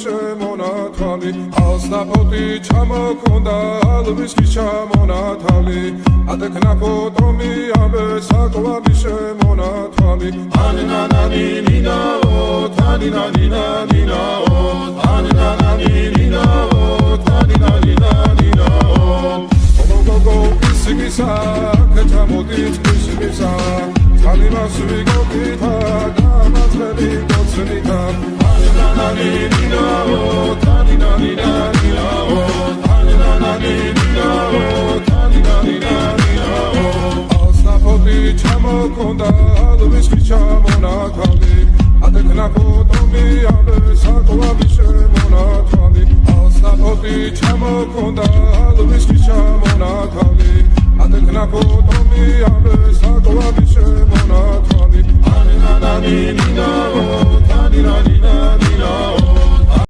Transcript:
შემონათვალი ალსნაფოთი ჩამოქონდა ალვისკი ჩამონათვალი ადექნა ფოტომი ამე საკვალი შემონათვალი ანინანანინინაო თანინანინანინაო ანინანანინინაო თანინანინანინაო გოგოგო ისიგისა კეთამოდით ისიგისა Alimas vigopita, damas veligotsenita. Aninaninao, taninaninao, aninaninao, taninaninao. Asnapoti chamokonda, alviski chamonatali. Adekna potomi abe sakoavi shemonatali. Asnapoti chamokonda, alviski chamonatali. Adekna potomi abe